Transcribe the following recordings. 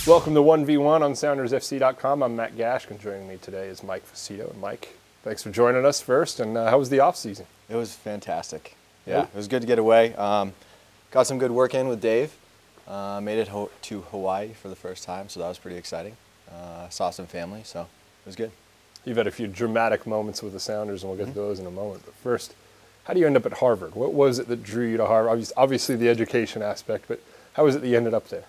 Welcome to 1v1 on SoundersFC.com. I'm Matt Gash, and joining me today is Mike Fucito. And Mike, thanks for joining us first. And how was the off season? It was fantastic. Yeah, it was good to get away. Got some good work in with Dave. Made it to Hawaii for the first time, so that was pretty exciting. Saw some family, so it was good. You've had a few dramatic moments with the Sounders, and we'll get to those in a moment. But first, how do you end up at Harvard? What was it that drew you to Harvard? Obviously the education aspect, but how is it that you ended up there?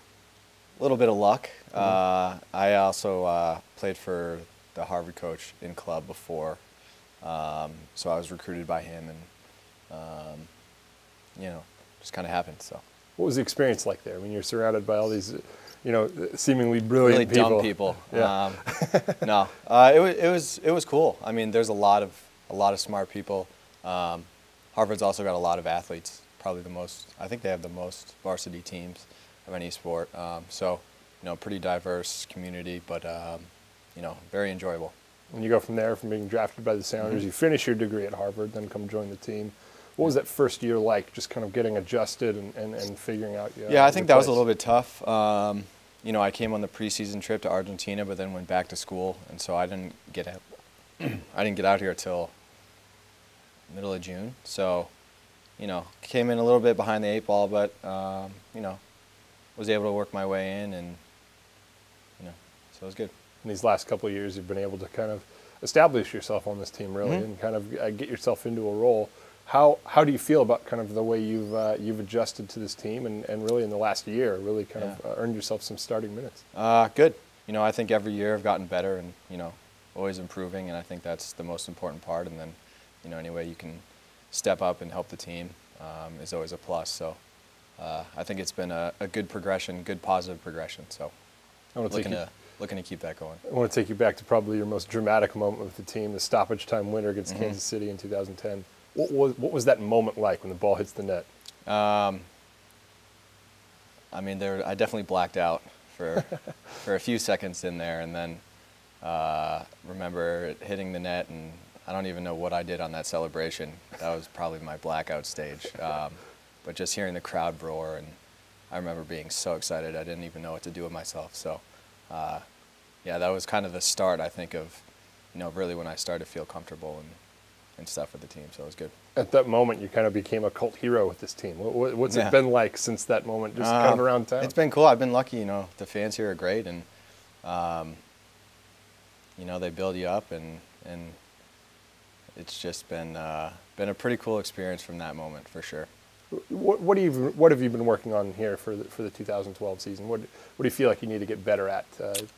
A little bit of luck. I also played for the Harvard coach in club before, so I was recruited by him, and just kind of happened. So, what was the experience like there? I mean, you're surrounded by all these, seemingly brilliant really people. dumb people. Yeah. No, it was cool. I mean, there's a lot of smart people. Harvard's also got a lot of athletes. Probably the most. I think they have the most varsity teams of any sport. So, pretty diverse community, but very enjoyable. And you go from there, from being drafted by the Sounders, you finish your degree at Harvard, then come join the team. What was that first year like, just kind of getting adjusted and figuring out I think that was a little bit tough. I came on the preseason trip to Argentina, but then went back to school, and so I didn't get out here till middle of June. So, came in a little bit behind the eight ball, but was able to work my way in, and so it was good. In these last couple of years, you've been able to kind of establish yourself on this team, really, and kind of get yourself into a role. How do you feel about kind of the way you've adjusted to this team, and really in the last year, really kind of earned yourself some starting minutes? Good. I think every year I've gotten better, and always improving, and I think that's the most important part. And then, any way you can step up and help the team is always a plus. So. I think it's been a good progression, good positive progression. So, looking to keep that going. I want to take you back to probably your most dramatic moment with the team, the stoppage time winner against Kansas City in 2010. What was that moment like when the ball hits the net? I definitely blacked out for a few seconds in there, and then remember it hitting the net, and I don't even know what I did on that celebration. That was probably my blackout stage. But just hearing the crowd roar, and I remember being so excited I didn't even know what to do with myself. So, that was kind of the start, I think, of, really when I started to feel comfortable and stuff with the team. So it was good. At that moment, you kind of became a cult hero with this team. What's it been like since that moment, just kind of around town? It's been cool. I've been lucky. The fans here are great, and they build you up, and it's just been a pretty cool experience from that moment for sure. What have you been working on here for the 2012 season? What do you feel like you need to get better at?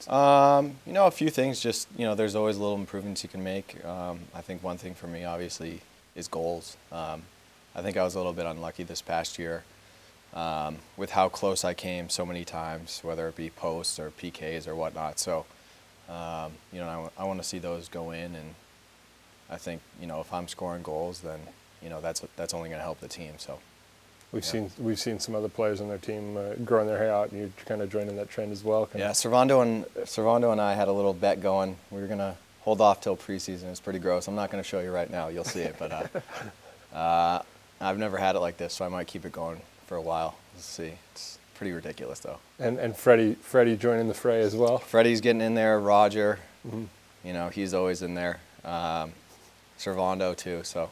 A few things. Just there's always little improvements you can make. I think one thing for me, obviously, is goals. I think I was a little bit unlucky this past year with how close I came so many times, whether it be posts or PKs or whatnot. So I want to see those go in, and I think if I'm scoring goals, then that's only going to help the team. So. We've seen some other players on their team growing their hair out, and you're kind of joining that trend as well. Servando and I had a little bet going. We were gonna hold off till preseason. It's pretty gross. I'm not gonna show you right now. You'll see it, but I've never had it like this, so I might keep it going for a while. Let's see. It's pretty ridiculous though. And Freddie joining the fray as well. Freddie's getting in there. Roger, he's always in there. Servando too. So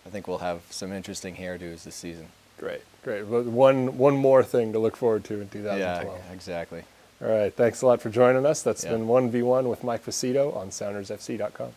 I think we'll have some interesting hairdos this season. Great. But one more thing to look forward to in 2012. Yeah, exactly. All right. Thanks a lot for joining us. That's been 1v1 with Mike Fucito on SoundersFC.com.